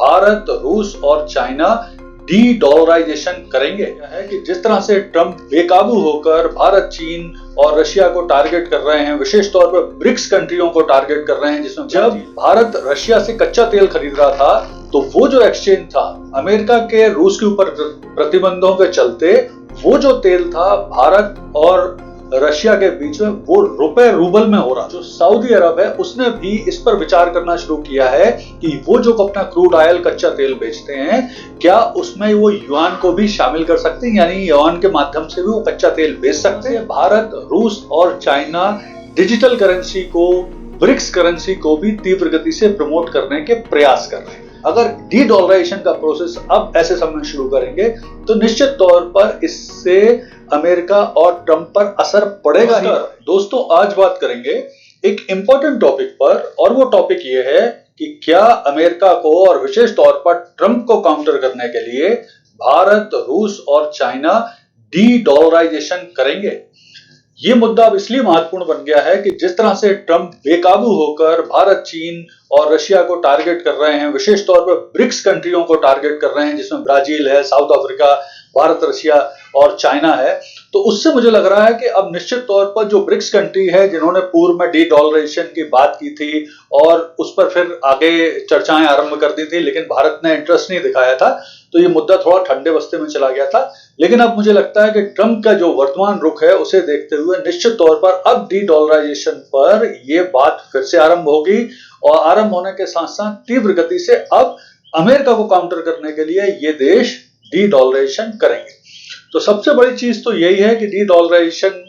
भारत, रूस और China D dollarisation करेंगे। है कि जिस तरह से ट्रंप बेकाबू होकर भारत, चीन और रशिया को टारगेट कर रहे हैं, विशेष तौर पर ब्रिक्स कंट्रियों को टारगेट कर रहे हैं, जिसमें जब भारत रशिया से कच्चा तेल खरीद रहा था तो वो जो एक्सचेंज था अमेरिका के रूस के ऊपर प्रतिबंधों के चलते, वो जो तेल था भारत और रशिया के बीच में वो रुपए रूबल में हो रहा। जो सऊदी अरब है उसने भी इस पर विचार करना शुरू किया है कि वो जो अपना क्रूड ऑयल कच्चा तेल बेचते हैं, क्या उसमें वो युआन को भी शामिल कर सकते हैं, यानी युआन के माध्यम से भी वो कच्चा तेल बेच सकते हैं। भारत, रूस और चाइना डिजिटल करेंसी को, ब्रिक्स करेंसी को भी तीव्र गति से प्रमोट करने के प्रयास कर रहे हैं। अगर डी डॉलराइजेशन का प्रोसेस अब ऐसे समय शुरू करेंगे तो निश्चित तौर पर इससे अमेरिका और ट्रंप पर असर पड़ेगा ही। दोस्तों, आज बात करेंगे एक इंपॉर्टेंट टॉपिक पर, और वो टॉपिक ये है कि क्या अमेरिका को और विशेष तौर पर ट्रंप को काउंटर करने के लिए भारत, रूस और चाइना डी डॉलराइजेशन करेंगे। ये मुद्दा अब इसलिए महत्वपूर्ण बन गया है कि जिस तरह से ट्रंप बेकाबू होकर भारत, चीन और रशिया को टारगेट कर रहे हैं, विशेष तौर पर ब्रिक्स कंट्रियों को टारगेट कर रहे हैं, जिसमें ब्राजील है, साउथ अफ्रीका, भारत, रशिया और चाइना है, तो उससे मुझे लग रहा है कि अब निश्चित तौर पर जो ब्रिक्स कंट्री है, जिन्होंने पूर्व में डी डॉलराइजेशन की बात की थी और उस पर फिर आगे चर्चाएं आरंभ कर दी थी, लेकिन भारत ने इंटरेस्ट नहीं दिखाया था, तो ये मुद्दा थोड़ा ठंडे बस्ते में चला गया था। लेकिन अब मुझे लगता है कि ट्रंप का जो वर्तमान रुख है उसे देखते हुए निश्चित तौर पर अब डी डॉलराइजेशन पर यह बात फिर से आरंभ होगी, और आरंभ होने के साथ साथ तीव्र गति से अब अमेरिका को काउंटर करने के लिए ये देश डी डॉलराइजेशन करेंगे। तो सबसे बड़ी चीज तो यही है कि डी डॉलराइजेशन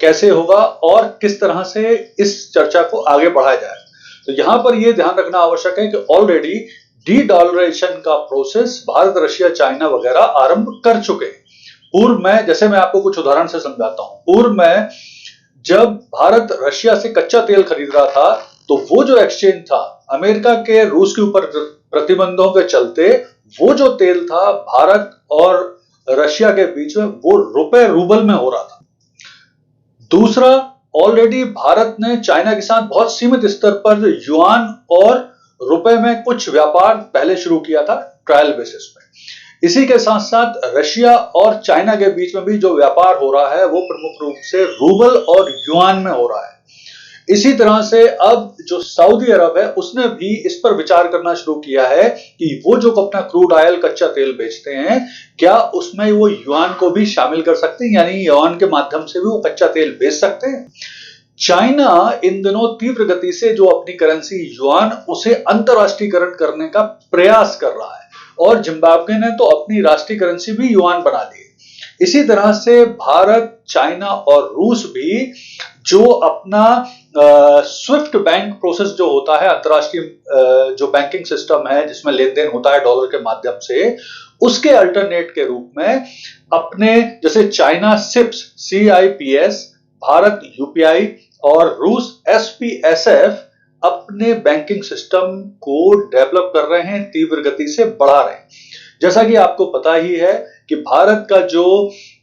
कैसे होगा और किस तरह से इस चर्चा को आगे बढ़ाया जाए। तो यहां पर यह ध्यान रखना आवश्यक है कि ऑलरेडी डी डॉलराइजेशन का प्रोसेस भारत, रशिया, चाइना वगैरह आरंभ कर चुके हैं। पूर्व में, जैसे मैं आपको कुछ उदाहरण से समझाता हूं, पूर्व में जब भारत रशिया से कच्चा तेल खरीद रहा था तो वो जो एक्सचेंज था अमेरिका के रूस के ऊपर प्रतिबंधों के चलते, वो जो तेल था भारत और रशिया के बीच में वो रुपए रूबल में हो रहा था। दूसरा, ऑलरेडी भारत ने चाइना के साथ बहुत सीमित स्तर पर युआन और रुपए में कुछ व्यापार पहले शुरू किया था ट्रायल बेसिस पे। इसी के साथ साथ रशिया और चाइना के बीच में भी जो व्यापार हो रहा है वो प्रमुख रूप से रूबल और युआन में हो रहा है। इसी तरह से अब जो सऊदी अरब है उसने भी इस पर विचार करना शुरू किया है कि वो जो अपना क्रूड ऑयल कच्चा तेल बेचते हैं, क्या उसमें वो युआन को भी शामिल कर सकते हैं, यानी युआन के माध्यम से भी वो कच्चा तेल बेच सकते हैं। चाइना इन दिनों तीव्र गति से जो अपनी करेंसी युआन, उसे अंतरराष्ट्रीयकरण करने का प्रयास कर रहा है, और जिम्बाब्वे ने तो अपनी राष्ट्रीय करेंसी भी युआन बना ली है। इसी तरह से भारत, चाइना और रूस भी जो अपना स्विफ्ट बैंक प्रोसेस जो होता है, अंतरराष्ट्रीय जो बैंकिंग सिस्टम है जिसमें लेन देन होता है डॉलर के माध्यम से, उसके अल्टरनेट के रूप में अपने, जैसे China CIPS CIPS, Bharat UPI और रूस SPSF अपने बैंकिंग सिस्टम को डेवलप कर रहे हैं, तीव्र गति से बढ़ा रहे हैं। जैसा कि आपको पता ही है कि भारत का जो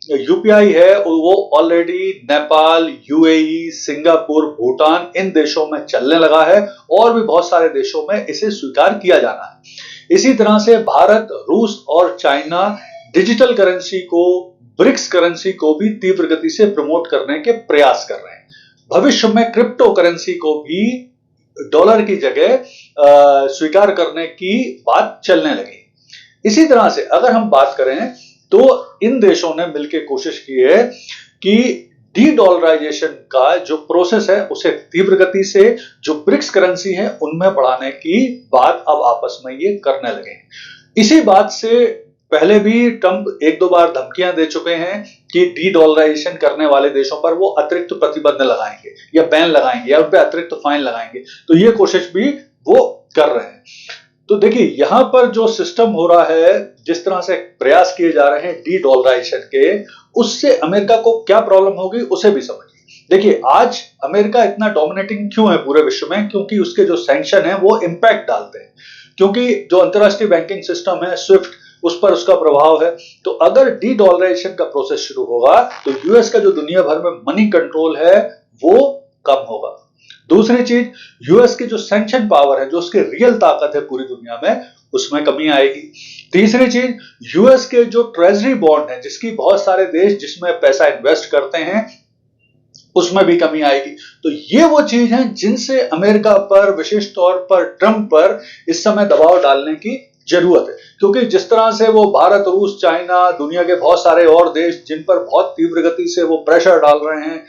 UPI है वो already Nepal, UAE, Singapore, Bhutan, इन देशों में चलने लगा है, और भी बहुत सारे देशों में इसे स्वीकार किया जाना है। इसी तरह से भारत, रूस और चाइना डिजिटल करेंसी को, ब्रिक्स करेंसी को भी तीव्र गति से प्रमोट करने के प्रयास कर रहे हैं। भविष्य में क्रिप्टो करेंसी को भी डॉलर की जगह स्वीकार करने की बात चलने लगी। इसी तरह से अगर हम बात करें तो इन देशों ने मिलकर कोशिश की है कि डी डॉलराइजेशन का जो प्रोसेस है उसे तीव्र गति से जो ब्रिक्स करेंसी है उनमें बढ़ाने की बात अब आपस में ये करने लगे। इसी बात से पहले भी ट्रंप एक दो बार धमकियां दे चुके हैं कि डी डॉलराइजेशन करने वाले देशों पर वो अतिरिक्त प्रतिबंध लगाएंगे या बैन लगाएंगे या उन पर अतिरिक्त फाइन लगाएंगे, तो ये कोशिश भी वो कर रहे हैं। तो देखिए, यहां पर जो सिस्टम हो रहा है, जिस तरह से प्रयास किए जा रहे हैं डी डॉलराइजेशन के, उससे अमेरिका को क्या प्रॉब्लम होगी उसे भी समझिए। देखिए, आज अमेरिका इतना डोमिनेटिंग क्यों है पूरे विश्व में, क्योंकि उसके जो सैंक्शन है वो इंपैक्ट डालते हैं, क्योंकि जो अंतरराष्ट्रीय बैंकिंग सिस्टम है स्विफ्ट, उस पर उसका प्रभाव है। तो अगर डी डॉलराइजेशन का प्रोसेस शुरू होगा तो यूएस का जो दुनिया भर में मनी कंट्रोल है वो कम होगा। दूसरी चीज, यूएस की जो सैंक्शन पावर है, जो उसकी रियल ताकत है पूरी दुनिया में, उसमें कमी आएगी। तीसरी चीज, यूएस के जो ट्रेजरी बॉन्ड है, जिसकी बहुत सारे देश जिसमें पैसा इन्वेस्ट करते हैं, उसमें भी कमी आएगी। तो ये वो चीज है जिनसे अमेरिका पर, विशेष तौर पर ट्रंप पर इस समय दबाव डालने की जरूरत है, क्योंकि जिस तरह से वो भारत, रूस, चाइना, दुनिया के बहुत सारे और देश जिन पर बहुत तीव्र गति से वो प्रेशर डाल रहे हैं,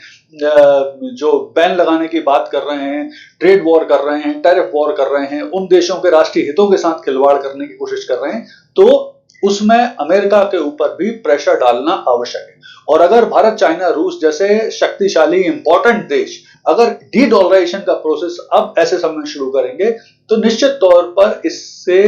जो बैन लगाने की बात कर रहे हैं, ट्रेड वॉर कर रहे हैं, टैरिफ वॉर कर रहे हैं, उन देशों के राष्ट्रीय हितों के साथ खिलवाड़ करने की कोशिश कर रहे हैं, तो उसमें अमेरिका के ऊपर भी प्रेशर डालना आवश्यक है। और अगर भारत, चाइना, रूस जैसे शक्तिशाली इंपॉर्टेंट देश अगर डी डॉलराइजेशन का प्रोसेस अब ऐसे समय शुरू करेंगे, तो निश्चित तौर पर इससे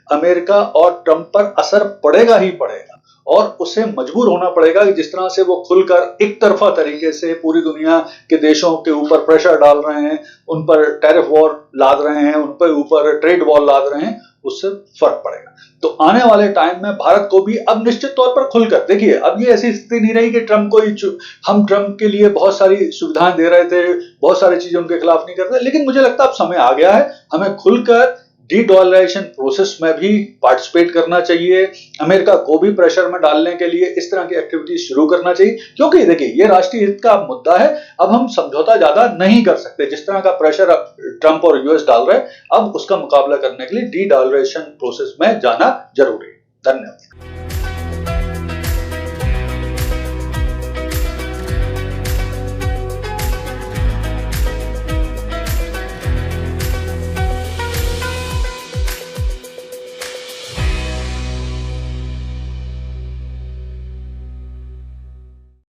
अमेरिका और ट्रंप पर असर पड़ेगा ही पड़ेगा, और उसे मजबूर होना पड़ेगा कि जिस तरह से वो खुलकर एक तरफा तरीके से पूरी दुनिया के देशों के ऊपर प्रेशर डाल रहे हैं, उन पर टैरिफ वॉर लाद रहे हैं, उन पर ऊपर ट्रेड वॉर लाद रहे हैं, उससे फर्क पड़ेगा। तो आने वाले टाइम में भारत को भी अब निश्चित तौर पर खुलकर, देखिए अब ये ऐसी स्थिति नहीं रही कि ट्रंप को ही, हम ट्रंप के लिए बहुत सारी सुविधाएं दे रहे थे, बहुत सारी चीजें उनके खिलाफ नहीं करते, लेकिन मुझे लगता है अब समय आ गया है हमें खुलकर डी डॉलराइजेशन प्रोसेस में भी पार्टिसिपेट करना चाहिए। अमेरिका को भी प्रेशर में डालने के लिए इस तरह की एक्टिविटीज शुरू करना चाहिए, क्योंकि देखिए ये राष्ट्रीय हित का मुद्दा है। अब हम समझौता ज्यादा नहीं कर सकते, जिस तरह का प्रेशर ट्रंप और यूएस डाल रहे हैं, अब उसका मुकाबला करने के लिए डी डॉलराइजेशन प्रोसेस में जाना जरूरी है। धन्यवाद।